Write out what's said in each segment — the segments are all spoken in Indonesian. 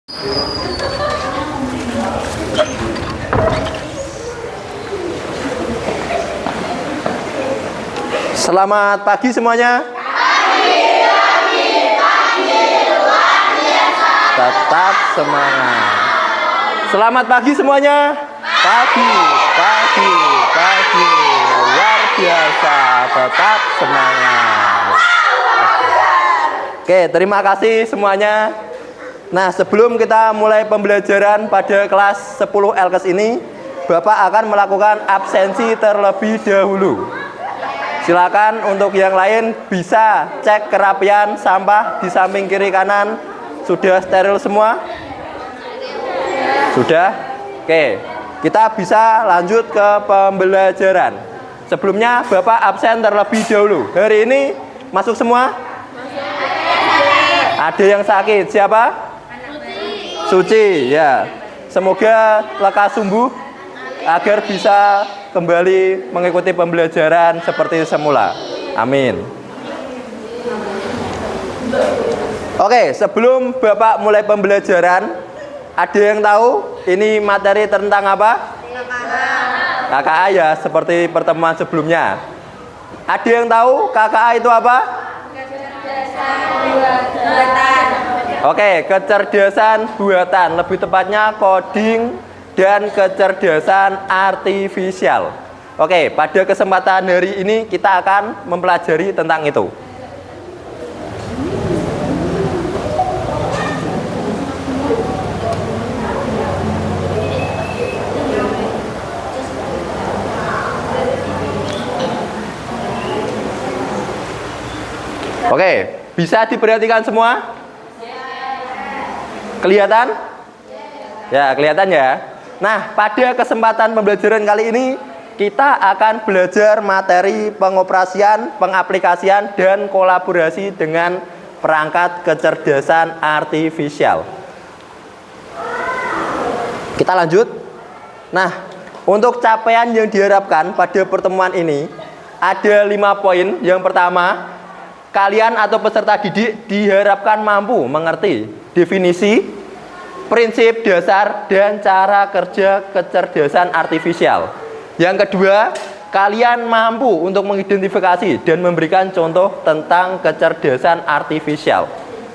Selamat pagi semuanya. Pagi, luar biasa. Tetap semangat. Selamat pagi semuanya. Pagi, luar biasa. Tetap semangat. Oke, terima kasih semuanya. Nah, sebelum kita mulai pembelajaran pada kelas 10 LKS ini, Bapak akan melakukan absensi terlebih dahulu. Silakan untuk yang lain bisa cek kerapian sampah di samping kiri kanan. Sudah steril semua? Sudah? Oke, kita bisa lanjut ke pembelajaran. Sebelumnya Bapak absen terlebih dahulu. Hari ini masuk semua? Ada yang sakit, siapa? Suci, ya. Semoga lekas sembuh agar bisa kembali mengikuti pembelajaran seperti semula. Amin. Oke, sebelum Bapak mulai pembelajaran, ada yang tahu ini materi tentang apa? KKA ya, seperti pertemuan sebelumnya. Ada yang tahu KKA itu apa? Oke, kecerdasan buatan, lebih tepatnya coding dan kecerdasan artifisial. Oke, pada kesempatan hari ini kita akan mempelajari tentang itu. Oke, bisa diperhatikan semua? Kelihatan? Ya, kelihatan ya. Nah, pada kesempatan pembelajaran kali ini kita akan belajar materi pengoperasian, pengaplikasian, dan kolaborasi dengan perangkat kecerdasan artifisial. Kita lanjut. Nah, untuk capaian yang diharapkan pada pertemuan ini ada 5 poin. Yang pertama, kalian atau peserta didik diharapkan mampu mengerti definisi, prinsip dasar dan cara kerja kecerdasan artifisial. Yang kedua, kalian mampu untuk mengidentifikasi dan memberikan contoh tentang kecerdasan artifisial.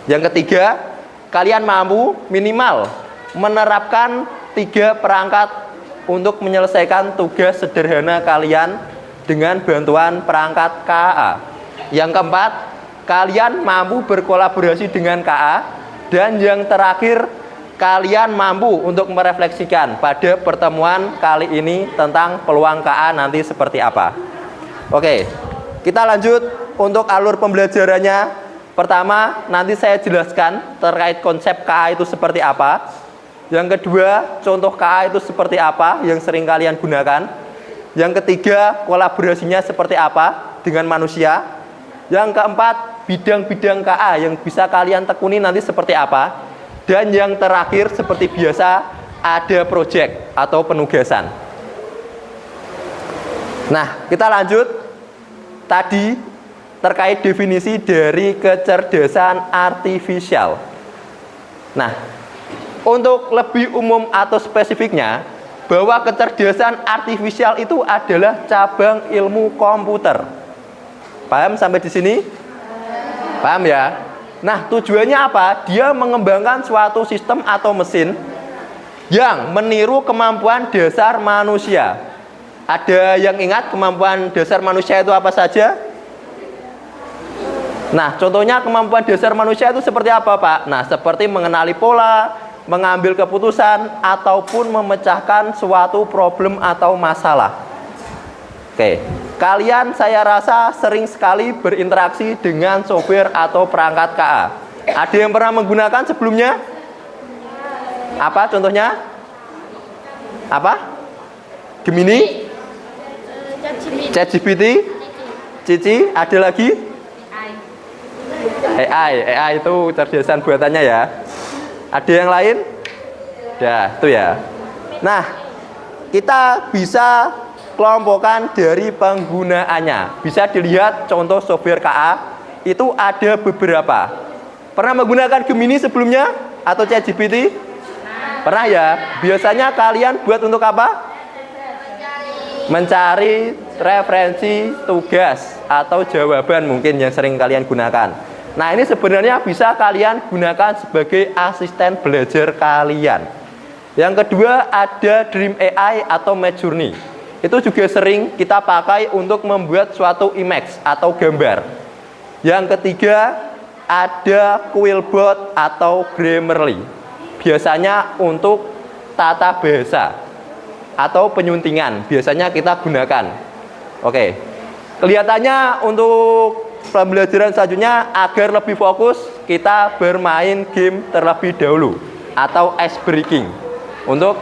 Yang ketiga, kalian mampu minimal menerapkan 3 perangkat untuk menyelesaikan tugas sederhana kalian dengan bantuan perangkat KA. Yang keempat, kalian mampu berkolaborasi dengan KA. Dan yang terakhir, kalian mampu untuk merefleksikan pada pertemuan kali ini tentang peluang KA nanti seperti apa. Oke, kita lanjut untuk alur pembelajarannya. Pertama, nanti saya jelaskan terkait konsep KA itu seperti apa. Yang kedua, contoh KA itu seperti apa yang sering kalian gunakan. Yang ketiga, kolaborasinya seperti apa dengan manusia. Yang keempat, bidang-bidang KA yang bisa kalian tekuni nanti seperti apa. Dan yang terakhir, seperti biasa, ada proyek atau penugasan. Nah, kita lanjut. Tadi terkait definisi dari kecerdasan artifisial. Nah, untuk lebih umum atau spesifiknya, bahwa kecerdasan artifisial itu adalah cabang ilmu komputer. Paham sampai di sini? Paham ya? Nah, tujuannya apa? Dia mengembangkan suatu sistem atau mesin yang meniru kemampuan dasar manusia. Ada yang ingat kemampuan dasar manusia itu apa saja? Nah, contohnya kemampuan dasar manusia itu seperti apa, Pak? Nah, seperti mengenali pola, mengambil keputusan, ataupun memecahkan suatu problem atau masalah. Oke, kalian saya rasa sering sekali berinteraksi dengan software atau perangkat KA. Ada yang pernah menggunakan sebelumnya? Apa contohnya? Apa? Gemini? ChatGPT? Cici? Ada lagi? AI itu kecerdasan buatannya ya. Ada yang lain? Ya, itu ya. Nah, kita bisa kelompokkan dari penggunaannya. Bisa dilihat contoh software KA itu ada beberapa. Pernah menggunakan Gemini sebelumnya? atau ChatGPT? Pernah ya? Biasanya kalian buat untuk apa? Mencari referensi tugas atau jawaban mungkin yang sering kalian gunakan. Nah, ini sebenarnya bisa kalian gunakan sebagai asisten belajar kalian. Yang kedua ada Dream AI atau Midjourney. Itu juga sering kita pakai untuk membuat suatu image atau gambar. Yang ketiga ada Quillbot atau Grammarly. Biasanya untuk tata bahasa atau penyuntingan biasanya kita gunakan. Oke. Kelihatannya untuk pembelajaran selanjutnya agar lebih fokus kita bermain game terlebih dahulu atau ice breaking. Untuk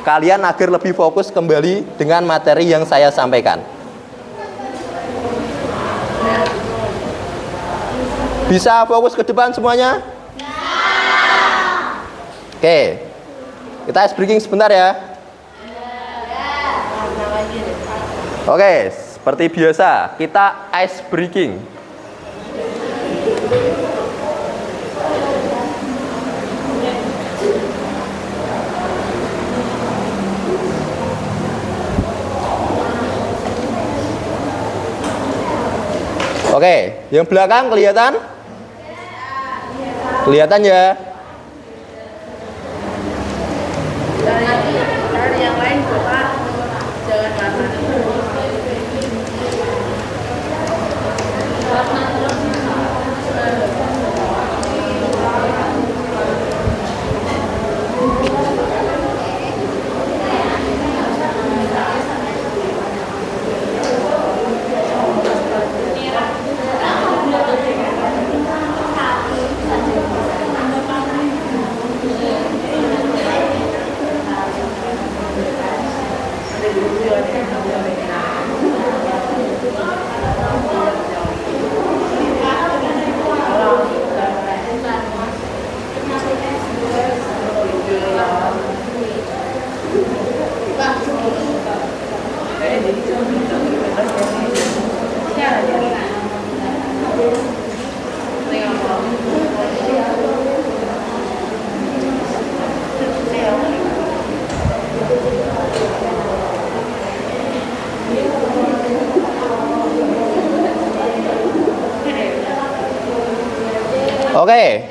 kalian agar lebih fokus kembali dengan materi yang saya sampaikan. Bisa fokus ke depan semuanya? Oke. Kita ice breaking sebentar ya. Oke, seperti biasa kita ice breaking. Oke, yang belakang kelihatan? Kelihatan ya? Yang lain Bapak jangan marah. Oke,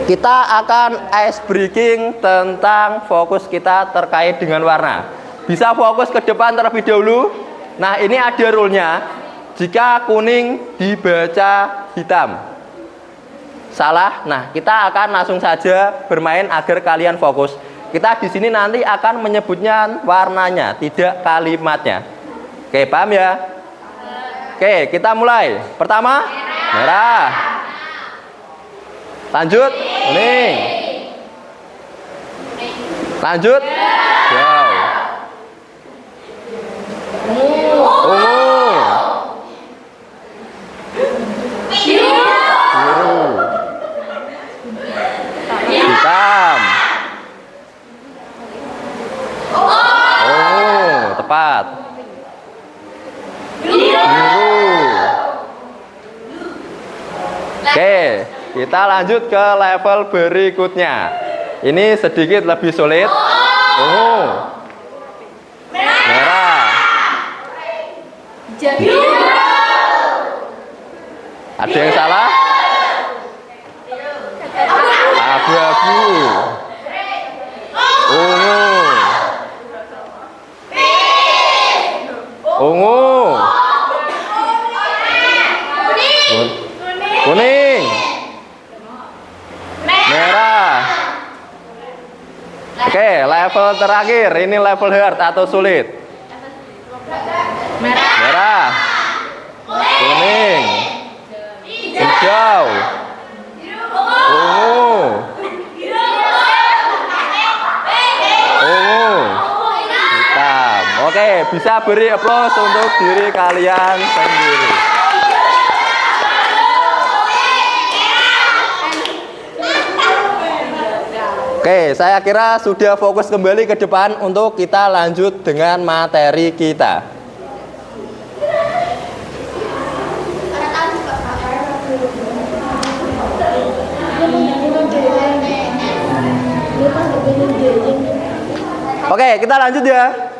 kita akan ice breaking tentang fokus kita terkait dengan warna. Bisa fokus ke depan terlebih dahulu. Nah, ini ada rule-nya. Jika kuning dibaca hitam, salah. Nah, kita akan langsung saja bermain agar kalian fokus. Kita di sini nanti akan menyebutnya warnanya, tidak kalimatnya. Oke, paham ya? Oke, kita mulai. Pertama, merah. Lanjut, kuning. Lanjut, hijau. Ungu. Biru. Hitam. Ungu, tepat. Biru. Oke. Kita lanjut ke level berikutnya. Ini sedikit lebih sulit. Ungu. Merah. Ada yang salah? Abu-abu. Ungu. Ungu. Kuning. Merah. Oke, level terakhir. Ini level hard atau sulit. Merah. Kuning. Hijau. Ungu. Ungu. Hitam. Oke, bisa beri aplaus untuk diri kalian sendiri. Oke, saya kira sudah fokus kembali ke depan untuk kita lanjut dengan materi kita. Oke, kita lanjut ya.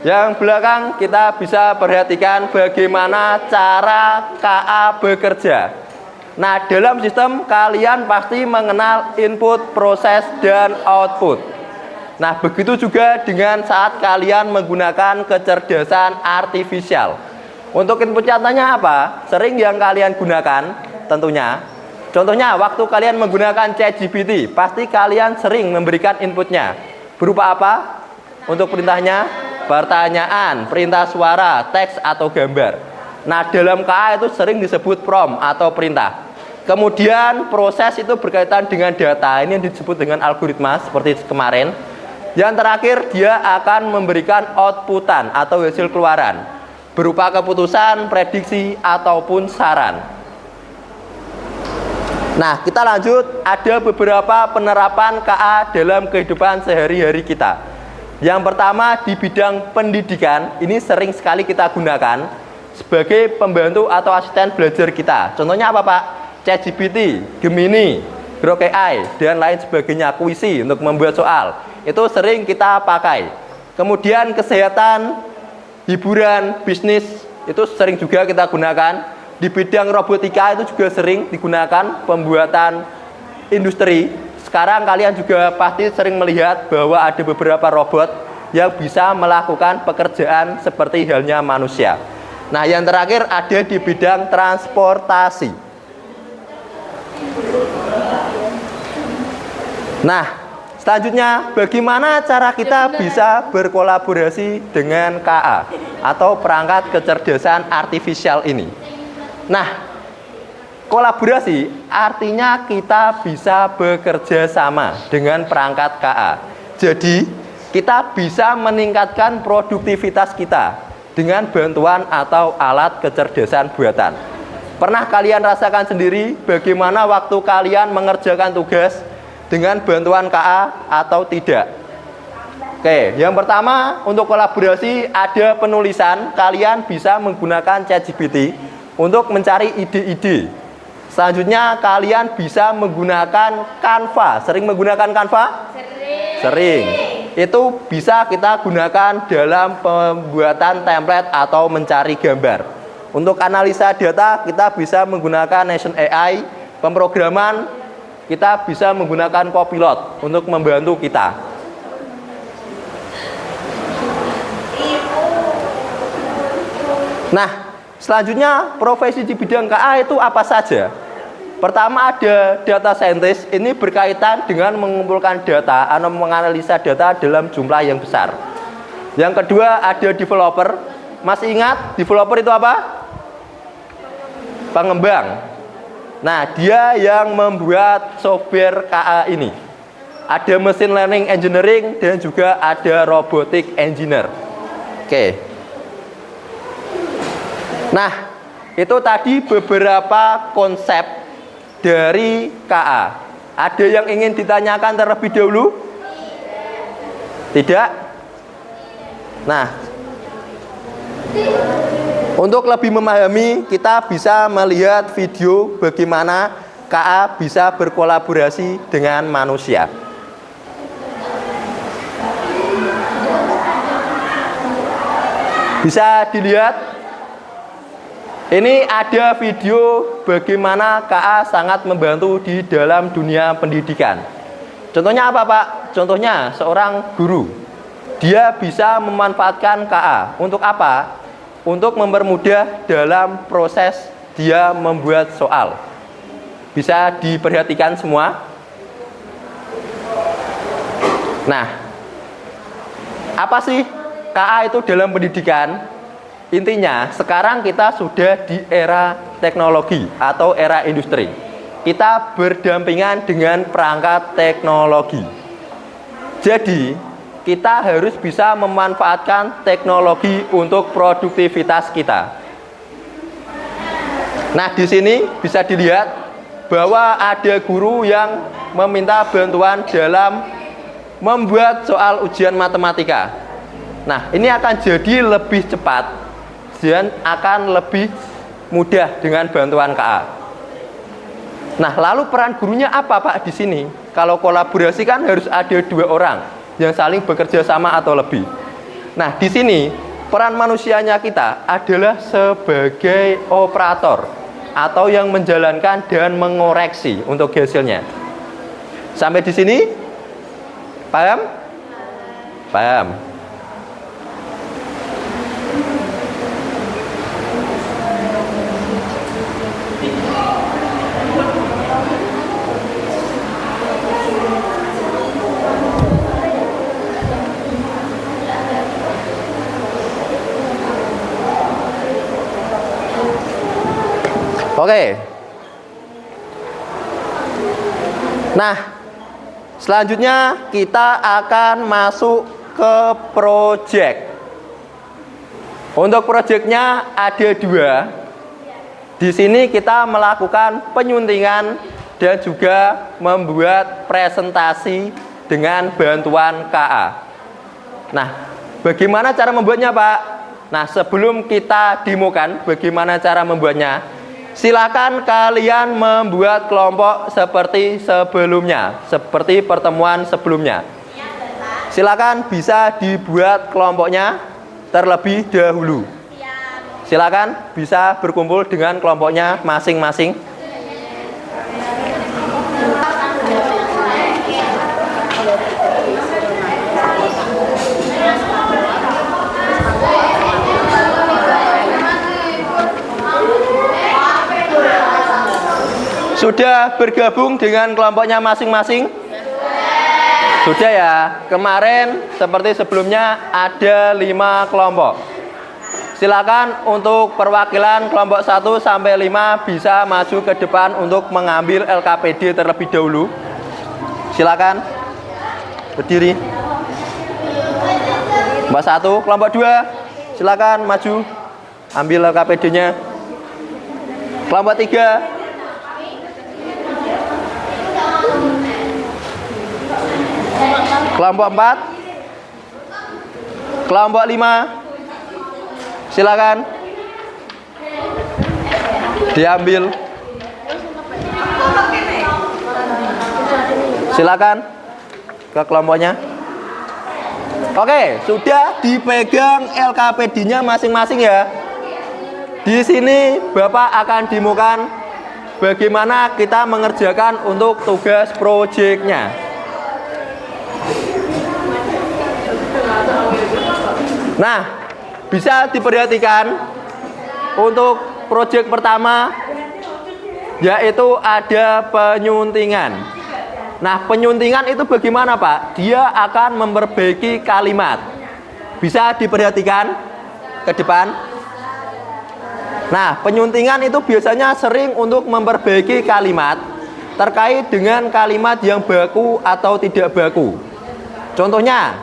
Yang belakang kita bisa perhatikan bagaimana cara KA bekerja. Nah, dalam sistem kalian pasti mengenal input, proses, dan output. Nah, begitu juga dengan saat kalian menggunakan kecerdasan artifisial. Untuk input nyatanya apa? Sering yang kalian gunakan tentunya. Contohnya, waktu kalian menggunakan ChatGPT, pasti kalian sering memberikan inputnya. Berupa apa? Untuk perintahnya, pertanyaan, perintah suara, teks, atau gambar. Nah, dalam KA itu sering disebut prompt atau perintah. Kemudian proses itu berkaitan dengan data, ini yang disebut dengan algoritma seperti kemarin. Yang terakhir, dia akan memberikan outputan atau hasil keluaran berupa keputusan, prediksi, ataupun saran. Nah, kita lanjut, ada beberapa penerapan KA dalam kehidupan sehari-hari kita. Yang pertama di bidang pendidikan, ini sering sekali kita gunakan sebagai pembantu atau asisten belajar kita. Contohnya apa, Pak? ChatGPT, Gemini, Grok AI, dan lain sebagainya, Kuisi untuk membuat soal. Itu sering kita pakai. Kemudian kesehatan, hiburan, bisnis, itu sering juga kita gunakan. Di bidang robotika itu juga sering digunakan pembuatan industri. Sekarang kalian juga pasti sering melihat bahwa ada beberapa robot yang bisa melakukan pekerjaan seperti halnya manusia. Nah, yang terakhir ada di bidang transportasi. Nah, selanjutnya bagaimana cara kita bisa berkolaborasi dengan KA atau perangkat kecerdasan artifisial ini? Nah, kolaborasi artinya kita bisa bekerja sama dengan perangkat KA. Jadi, kita bisa meningkatkan produktivitas kita dengan bantuan atau alat kecerdasan buatan. Pernah kalian rasakan sendiri bagaimana waktu kalian mengerjakan tugas dengan bantuan KA atau tidak? Oke, yang pertama untuk kolaborasi ada penulisan. Kalian bisa menggunakan ChatGPT untuk mencari ide-ide. Selanjutnya kalian bisa menggunakan Canva. Sering menggunakan Canva? Sering. Itu bisa kita gunakan dalam pembuatan template atau mencari gambar. Untuk analisa data kita bisa menggunakan Nation AI. Pemrograman kita bisa menggunakan Copilot untuk membantu kita. Nah, selanjutnya profesi di bidang KA itu apa saja? Pertama ada data scientist, ini berkaitan dengan mengumpulkan data atau menganalisa data dalam jumlah yang besar. Yang kedua ada developer. Masih ingat developer itu apa? Pengembang. Nah, dia yang membuat software KA ini. Ada machine learning engineering dan juga ada robotic engineer. Oke. Nah, itu tadi beberapa konsep dari KA. Ada yang ingin ditanyakan terlebih dahulu? Tidak? Nah, untuk lebih memahami, kita bisa melihat video bagaimana KA bisa berkolaborasi dengan manusia. Bisa dilihat. Ini ada video bagaimana KA sangat membantu di dalam dunia pendidikan. Contohnya apa, Pak? Contohnya seorang guru. Dia bisa memanfaatkan KA. Untuk apa? Untuk mempermudah dalam proses dia membuat soal. Bisa diperhatikan semua. Nah, apa sih KA itu dalam pendidikan? Intinya, sekarang kita sudah di era teknologi atau era industri. Kita berdampingan dengan perangkat teknologi. Jadi, kita harus bisa memanfaatkan teknologi untuk produktivitas kita. Nah, di sini bisa dilihat bahwa ada guru yang meminta bantuan dalam membuat soal ujian matematika. Nah, ini akan jadi lebih cepat dan akan lebih mudah dengan bantuan KA. Nah, lalu peran gurunya apa, Pak, di sini? Kalau kolaborasi kan harus ada 2 orang. yang saling bekerja sama atau lebih. Nah, di sini peran manusianya kita adalah sebagai operator atau yang menjalankan dan mengoreksi untuk hasilnya. Sampai di sini paham? Paham. Oke. Nah, selanjutnya kita akan masuk ke project. Untuk projectnya ada 2. Di sini kita melakukan penyuntingan dan juga membuat presentasi dengan bantuan KA. Nah, bagaimana cara membuatnya, Pak? Nah, sebelum kita demokan bagaimana cara membuatnya, silakan kalian membuat kelompok seperti sebelumnya, seperti pertemuan sebelumnya. Silakan bisa dibuat kelompoknya terlebih dahulu. Silakan bisa berkumpul dengan kelompoknya masing-masing. Sudah bergabung dengan kelompoknya masing-masing? Sudah ya. Kemarin seperti sebelumnya ada 5 kelompok. Silakan untuk perwakilan kelompok 1 sampai 5 bisa maju ke depan untuk mengambil LKPD terlebih dahulu. Silakan berdiri. Kelompok 1, kelompok 2, silakan maju ambil LKPD-nya. Kelompok 3, kelompok 4, kelompok 5, silakan diambil. Silakan ke kelompoknya. Oke, sudah dipegang LKPD-nya masing-masing ya. Di sini Bapak akan demokan bagaimana kita mengerjakan untuk tugas proyeknya. Nah, bisa diperhatikan untuk proyek pertama yaitu ada penyuntingan. Nah, penyuntingan itu bagaimana, Pak? Dia akan memperbaiki kalimat. Bisa diperhatikan ke depan. Nah, penyuntingan itu biasanya sering untuk memperbaiki kalimat terkait dengan kalimat yang baku atau tidak baku. Contohnya,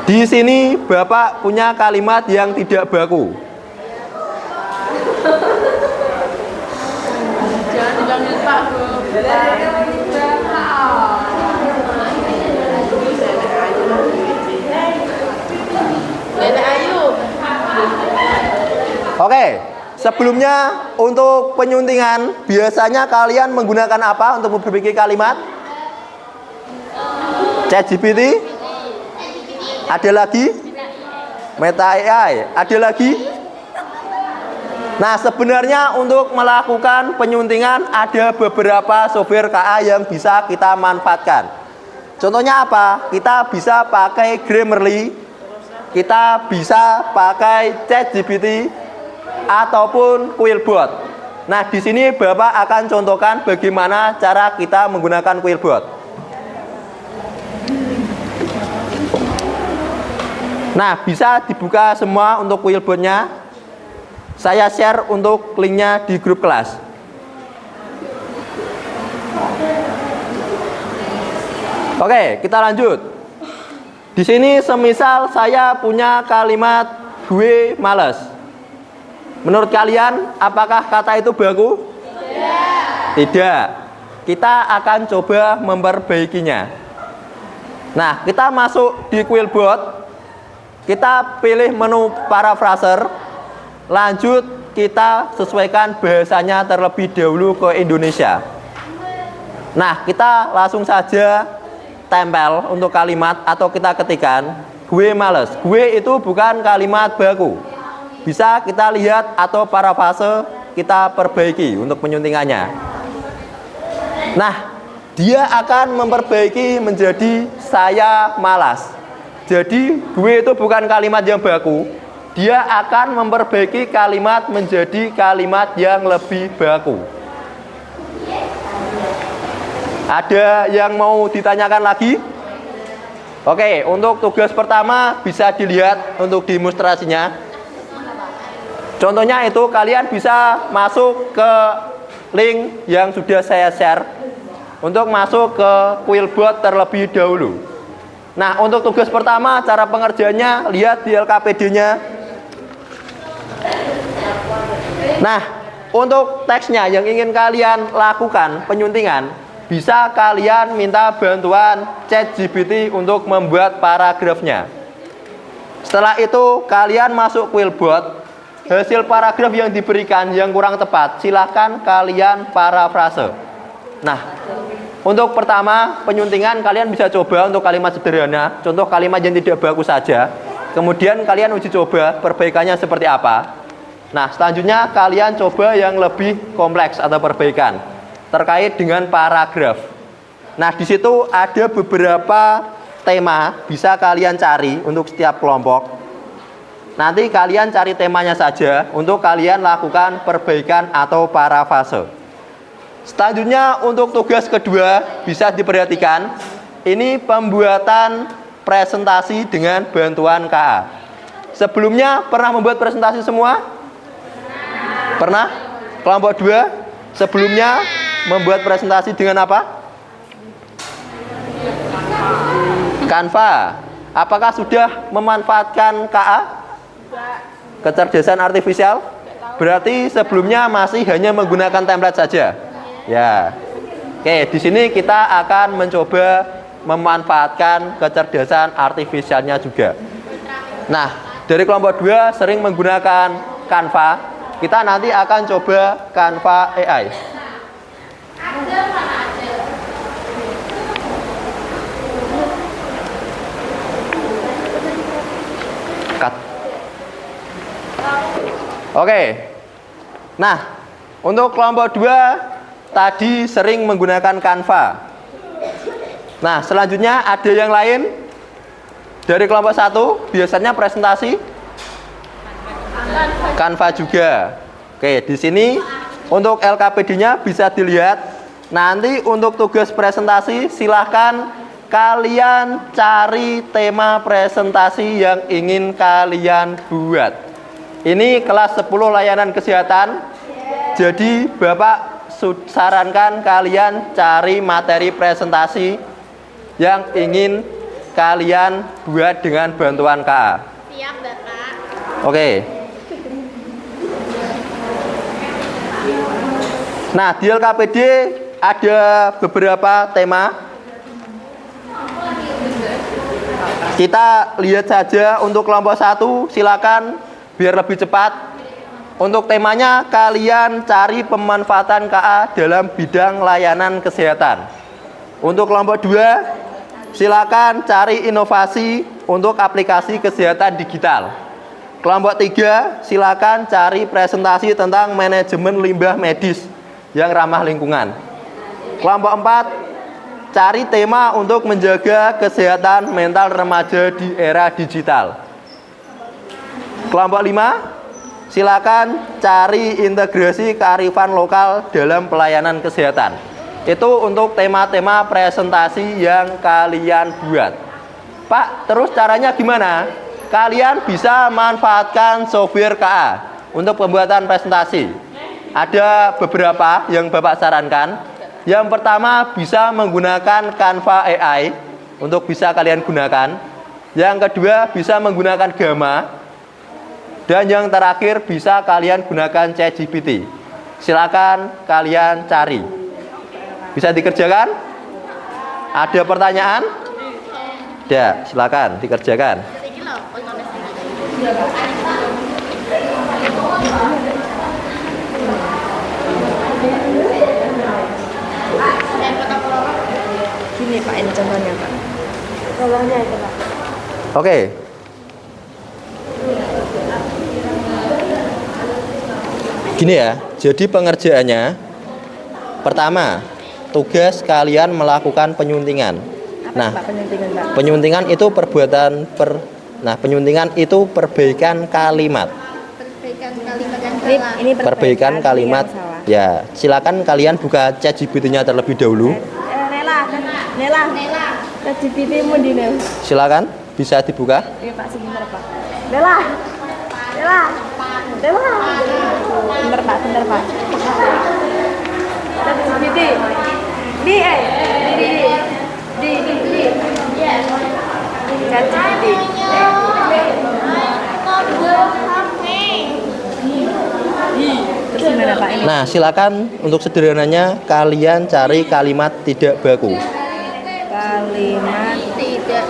di sini Bapak punya kalimat yang tidak baku. Jangan dipanggil Pak, Bu. Nenek Ayu. Oke, sebelumnya untuk penyuntingan biasanya kalian menggunakan apa untuk memperbaiki kalimat? ChatGPT? Ada lagi? Meta AI? Ada lagi? Nah, sebenarnya untuk melakukan penyuntingan ada beberapa software KA yang bisa kita manfaatkan. Contohnya apa? Kita bisa pakai Grammarly, kita bisa pakai ChatGPT ataupun Quillbot. Nah, di sini Bapak akan contohkan bagaimana cara kita menggunakan Quillbot. Nah, bisa dibuka semua untuk Quillbot-nya. Saya share untuk linknya di grup kelas. Oke, kita lanjut. Di sini semisal saya punya kalimat gue males. Menurut kalian, apakah kata itu baku? Tidak. Kita akan coba memperbaikinya. Nah, kita masuk di Quillbot. Kita pilih menu paraphraser. Lanjut, kita sesuaikan bahasanya terlebih dahulu ke Indonesia. Nah, kita langsung saja tempel untuk kalimat atau kita ketikkan gue males. Gue itu bukan kalimat baku. Bisa kita lihat atau parafrase kita perbaiki untuk penyuntingannya. Nah, dia akan memperbaiki menjadi saya malas. Jadi gue itu bukan kalimat yang baku. Dia akan memperbaiki kalimat menjadi kalimat yang lebih baku. Ada yang mau ditanyakan lagi? Oke, untuk tugas pertama bisa dilihat untuk demonstrasinya. Contohnya itu kalian bisa masuk ke link yang sudah saya share untuk masuk ke Quillbot terlebih dahulu. Nah, untuk tugas pertama cara pengerjaannya lihat di LKPD-nya. Nah, untuk teksnya yang ingin kalian lakukan penyuntingan, bisa kalian minta bantuan ChatGPT untuk membuat paragrafnya. Setelah itu kalian masuk Quillbot, hasil paragraf yang diberikan yang kurang tepat silahkan kalian parafrase. Nah, untuk pertama penyuntingan kalian bisa coba untuk kalimat sederhana, contoh kalimat yang tidak bagus saja. Kemudian kalian uji coba perbaikannya seperti apa. Nah, selanjutnya kalian coba yang lebih kompleks atau perbaikan terkait dengan paragraf. Nah, di situ ada beberapa tema bisa kalian cari untuk setiap kelompok. Nanti kalian cari temanya saja untuk kalian lakukan perbaikan atau parafrase. Selanjutnya untuk tugas kedua bisa diperhatikan. Ini pembuatan presentasi dengan bantuan KA. Sebelumnya pernah membuat presentasi semua? Pernah? Kelompok 2 sebelumnya membuat presentasi dengan apa? Canva. Apakah sudah memanfaatkan KA? Kecerdasan artifisial? Berarti sebelumnya masih hanya menggunakan template saja. Ya. Oke, di sini kita akan mencoba memanfaatkan kecerdasan artifisialnya juga. Nah, dari kelompok 2 sering menggunakan Canva. Kita nanti akan coba Canva AI. Cut. Oke. Nah, untuk kelompok 2 tadi sering menggunakan Canva. Nah, selanjutnya ada yang lain. Dari kelompok 1 biasanya presentasi Canva juga. Oke, di sini untuk LKPD-nya bisa dilihat. Nanti untuk tugas presentasi silahkan kalian cari tema presentasi yang ingin kalian buat. Ini kelas 10 layanan kesehatan. Jadi Bapak sarankan kalian cari materi presentasi yang ingin kalian buat dengan bantuan KA. Siap, Bapak. Oke. Nah, di LKPD ada beberapa tema. Kita lihat saja untuk kelompok 1, silakan biar lebih cepat. Untuk temanya kalian cari pemanfaatan KA dalam bidang layanan kesehatan. Untuk kelompok 2, silakan cari inovasi untuk aplikasi kesehatan digital. Kelompok 3, silakan cari presentasi tentang manajemen limbah medis yang ramah lingkungan. Kelompok 4, cari tema untuk menjaga kesehatan mental remaja di era digital. Kelompok 5, silakan cari integrasi kearifan lokal dalam pelayanan kesehatan. Itu untuk tema-tema presentasi yang kalian buat. Pak, terus caranya gimana? Kalian bisa manfaatkan software KA untuk pembuatan presentasi. Ada beberapa yang Bapak sarankan. Yang pertama bisa menggunakan Canva AI untuk bisa kalian gunakan. Yang kedua bisa menggunakan Gamma. Dan yang terakhir bisa kalian gunakan ChatGPT. Silakan kalian cari. Bisa dikerjakan? Ada pertanyaan? Ya, silakan dikerjakan. Gini. Ini Pak, ini contohnya Pak. Contohnya itu Pak. Oke. Gini ya, jadi pengerjaannya pertama, tugas kalian melakukan penyuntingan. Nah, Pak penyuntingan Pak? penyuntingan itu penyuntingan itu perbaikan kalimat. Perbaikan kalimat yang Ini Perbaikan kalimat. Ya, silakan kalian buka ChatGPT-nya terlebih dahulu. Nela. ChatGPT mu di Nel. Silakan, bisa dibuka. Iya Pak, sebentar Pak. Nela. Bentar Pak. ChatGPT. Di. ChatGPT. Terus gimana Pak ini? Nah, silakan untuk sederhananya kalian cari kalimat tidak baku. Kalimat tidak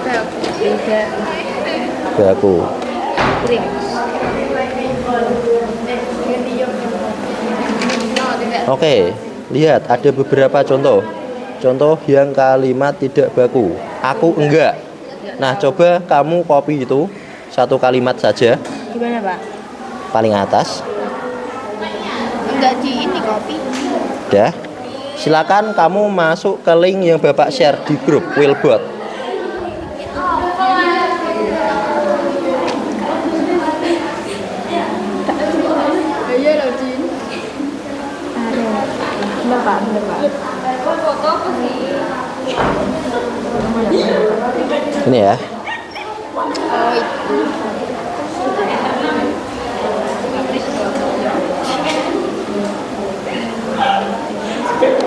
Baku. kering. Oke, lihat ada beberapa contoh. Contoh yang kalimat tidak baku. Aku enggak. Nah, coba kamu copy itu satu kalimat saja, Gimana Pak? paling atas. enggak di ini kopi. Dah. Silakan kamu masuk ke link yang Bapak share di grup Willbot. Iya loh Jin. Bener Pak. Ini ya. Oh itu.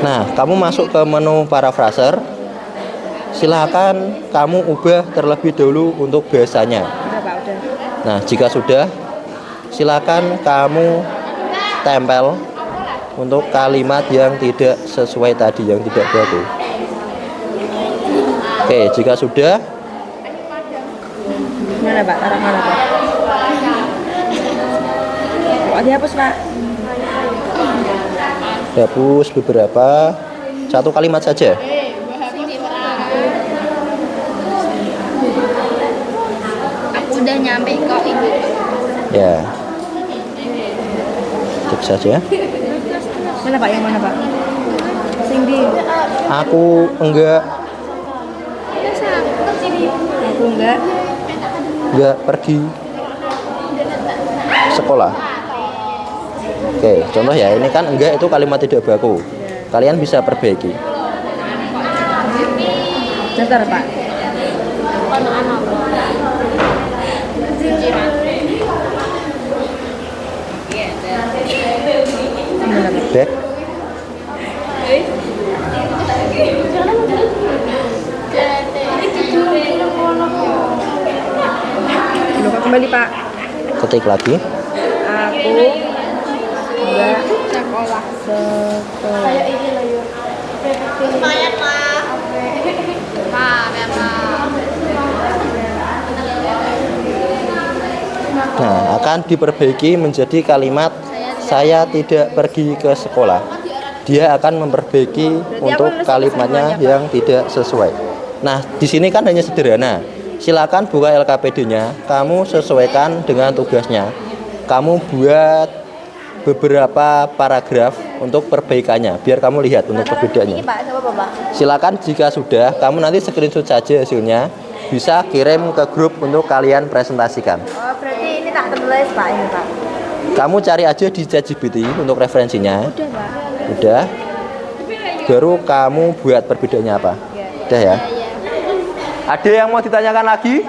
Nah, kamu masuk ke menu paraphraser. Silakan kamu ubah terlebih dahulu untuk bahasanya. Udah Pak, udah. Nah, jika sudah, silakan kamu tempel untuk kalimat yang tidak sesuai tadi, yang tidak baku. Oke, jika sudah, Mana Pak? Taruh mana Pak? Oh, dihapus Pak. hapus beberapa, satu kalimat saja. Aku udah nyampe kok ini. Ya, cek saja. Mana Pak? Yang mana Pak? Sing di. Aku enggak Aku enggak. pergi sekolah. Oke, contoh ya, ini kan enggak itu kalimat tidak baku. Kalian bisa perbaiki. Sebentar Pak. Gimana Pak? Back. Lupa kembali Pak. Ketik lagi. Aku enggak Sekolah. sekolah. Kayak ini loh yuk. Lumayan lah. Nah, akan diperbaiki menjadi kalimat saya tidak pergi ke sekolah. Dia akan memperbaiki untuk kalimatnya yang tidak sesuai. Nah, di sini kan hanya sederhana. Silakan buka LKPD-nya, kamu sesuaikan dengan tugasnya. Kamu buat beberapa paragraf untuk perbaikannya, biar kamu lihat untuk perbedaannya. Pak, coba Pak. Silakan jika sudah, kamu nanti screenshot saja hasilnya, bisa kirim ke grup untuk kalian presentasikan. Oh, berarti ini tak tertulis Pak ini Pak. Kamu cari aja di ChatGPT untuk referensinya. Udah Pak. Udah. Baru kamu buat perbedaannya apa. Udah ya. Ada yang mau ditanyakan lagi?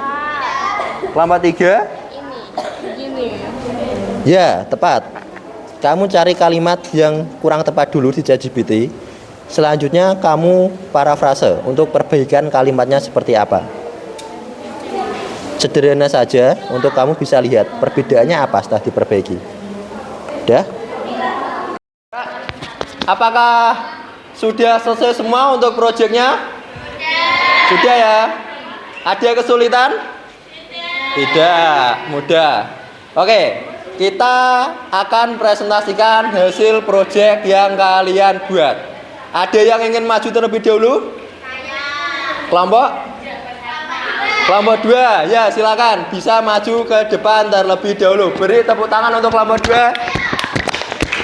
Kelompok 3. Ya, tepat. Kamu cari kalimat yang kurang tepat dulu di ChatGPT. Selanjutnya kamu parafrase untuk perbaikan kalimatnya seperti apa. Sederhana saja untuk kamu bisa lihat perbedaannya apa setelah diperbaiki. Udah? Apakah sudah selesai semua untuk proyeknya? Sudah ya? Ada kesulitan? Tidak, mudah. Oke, kita akan presentasikan hasil proyek yang kalian buat. Ada yang ingin maju terlebih dahulu? Kelompok 2, ya silakan bisa maju ke depan terlebih dahulu. Beri tepuk tangan untuk kelompok 2.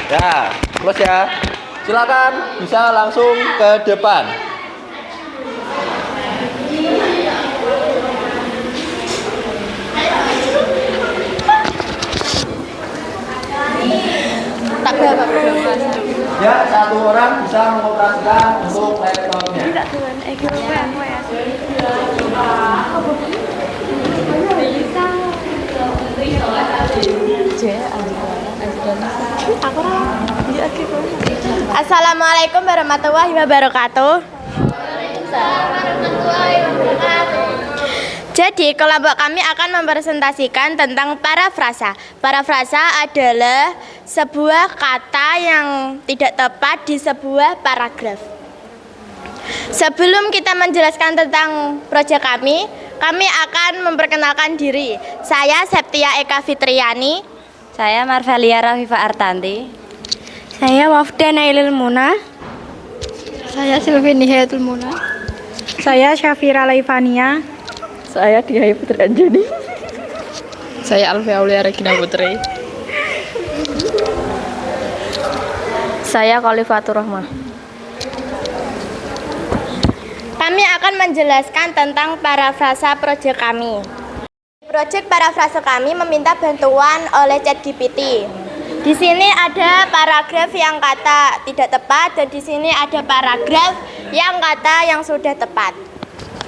Ya, close ya. Silakan bisa langsung ke depan. Tak berapa kelas. Ya, satu orang bisa mengoperasikan untuk laptopnya. Assalamualaikum warahmatullahi wabarakatuh. Jadi kelompok kami akan mempresentasikan tentang parafrasa. Parafrasa adalah sebuah kata yang tidak tepat di sebuah paragraf. Sebelum kita menjelaskan tentang proyek kami akan memperkenalkan diri. Saya Septia Eka Fitriani. Saya Marvelia Rafifa Artanti. Saya Wafda Nailil Muna. Saya Silvini Hayatul Muna. Saya Syafira Laifania. Saya Diai Putri Anjani. Saya Alfia Aulia Regina Putri. Saya Khalifatur Rahmah. Kami akan menjelaskan tentang parafrasa proyek kami. Proyek parafrasa kami meminta bantuan oleh ChatGPT. Di sini ada paragraf yang kata tidak tepat dan di sini ada paragraf yang kata yang sudah tepat.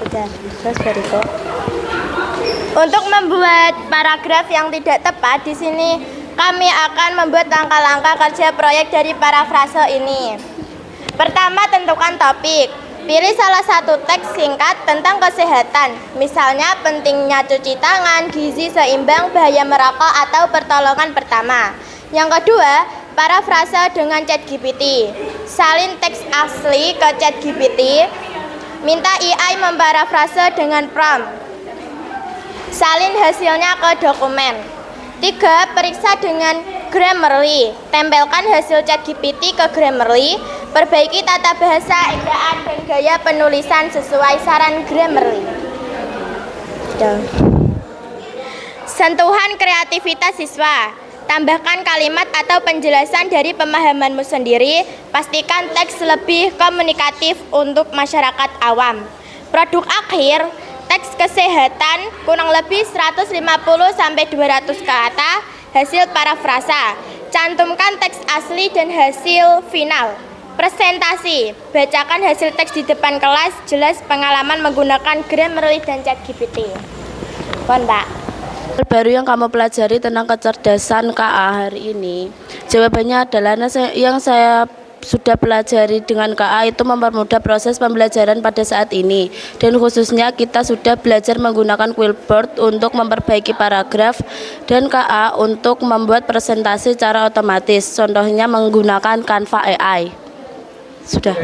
Sudah, terus berikut. Untuk membuat paragraf yang tidak tepat di sini kami akan membuat langkah-langkah kerja proyek dari parafrase ini. Pertama, tentukan topik. Pilih salah satu teks singkat tentang kesehatan, misalnya pentingnya cuci tangan, gizi seimbang, bahaya merokok, atau pertolongan pertama. Yang kedua, parafrase dengan ChatGPT. Salin teks asli ke ChatGPT. Minta AI memparafrase dengan prompt. Salin hasilnya ke dokumen. 3. Periksa dengan Grammarly. Tempelkan hasil ChatGPT ke Grammarly. Perbaiki tata bahasa, ejaan, dan gaya penulisan sesuai saran Grammarly. Sentuhan kreativitas siswa. Tambahkan kalimat atau penjelasan dari pemahamanmu sendiri. Pastikan teks lebih komunikatif untuk masyarakat awam. Produk akhir, teks kesehatan kurang lebih 150-200 kata, hasil parafrasa. Cantumkan teks asli dan hasil final. Presentasi, bacakan hasil teks di depan kelas, jelas pengalaman menggunakan Grammarly dan ChatGPT. Mohon Pak. Baru yang kamu pelajari tentang kecerdasan KA hari ini, jawabannya adalah yang saya sudah pelajari dengan KA itu mempermudah proses pembelajaran pada saat ini, dan khususnya kita sudah belajar menggunakan Quillboard untuk memperbaiki paragraf dan KA untuk membuat presentasi secara otomatis, contohnya menggunakan Canva AI. Sudah.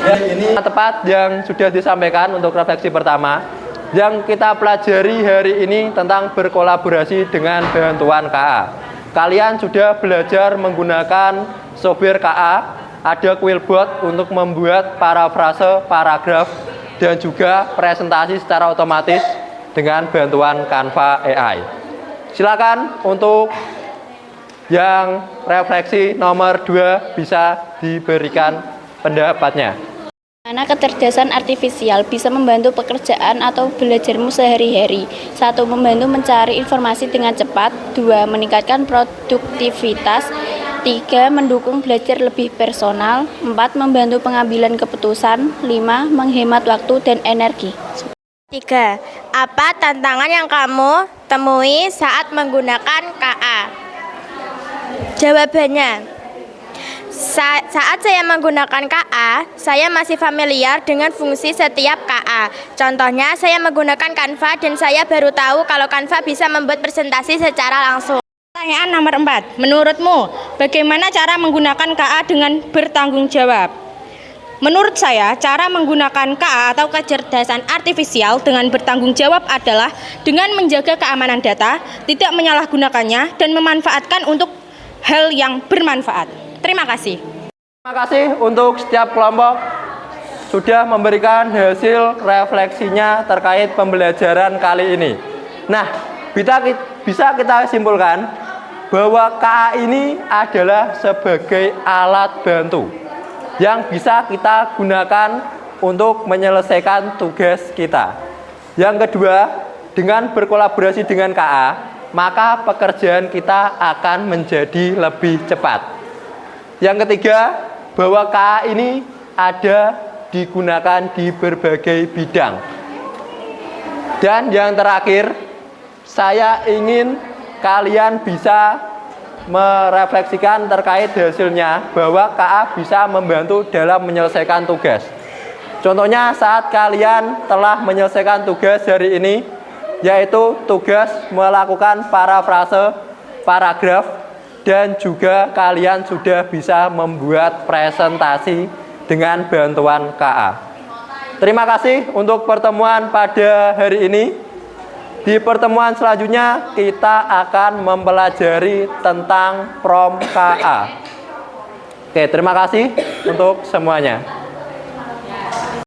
Ya, ini tepat yang sudah disampaikan untuk refleksi pertama. Yang kita pelajari hari ini tentang berkolaborasi dengan bantuan KA. Kalian sudah belajar menggunakan software KA, ada Quillboard untuk membuat parafrase paragraf dan juga presentasi secara otomatis dengan bantuan Canva AI. Silakan untuk yang refleksi nomor 2 bisa diberikan pendapatnya. Karena kecerdasan artifisial bisa membantu pekerjaan atau belajarmu sehari-hari. 1. Membantu mencari informasi dengan cepat. 2. Meningkatkan produktivitas. 3. Mendukung belajar lebih personal. 4. Membantu pengambilan keputusan. 5. Menghemat waktu dan energi. 3. Apa tantangan yang kamu temui saat menggunakan KA? Jawabannya, saat saya menggunakan KA, saya masih familiar dengan fungsi setiap KA. Contohnya, saya menggunakan Canva dan saya baru tahu kalau Canva bisa membuat presentasi secara langsung. Pertanyaan nomor 4. Menurutmu, bagaimana cara menggunakan KA dengan bertanggung jawab? Menurut saya, cara menggunakan KA atau kecerdasan artifisial dengan bertanggung jawab adalah dengan menjaga keamanan data, tidak menyalahgunakannya, dan memanfaatkan untuk hal yang bermanfaat. Terima kasih. Terima kasih untuk setiap kelompok. sudah memberikan hasil refleksinya terkait pembelajaran kali ini. Nah, bisa kita simpulkan bahwa KA ini adalah sebagai alat bantu yang bisa kita gunakan untuk menyelesaikan tugas kita. Yang kedua, dengan berkolaborasi dengan KA, maka pekerjaan kita akan menjadi lebih cepat. Yang ketiga, bahwa KA ini ada digunakan di berbagai bidang. Dan yang terakhir, saya ingin kalian bisa merefleksikan terkait hasilnya bahwa KA bisa membantu dalam menyelesaikan tugas. Contohnya saat kalian telah menyelesaikan tugas hari ini, yaitu tugas melakukan parafrase paragraf, dan juga kalian sudah bisa membuat presentasi dengan bantuan KA. Terima kasih untuk pertemuan pada hari ini. Di pertemuan selanjutnya kita akan mempelajari tentang prom KA. Oke, terima kasih untuk semuanya.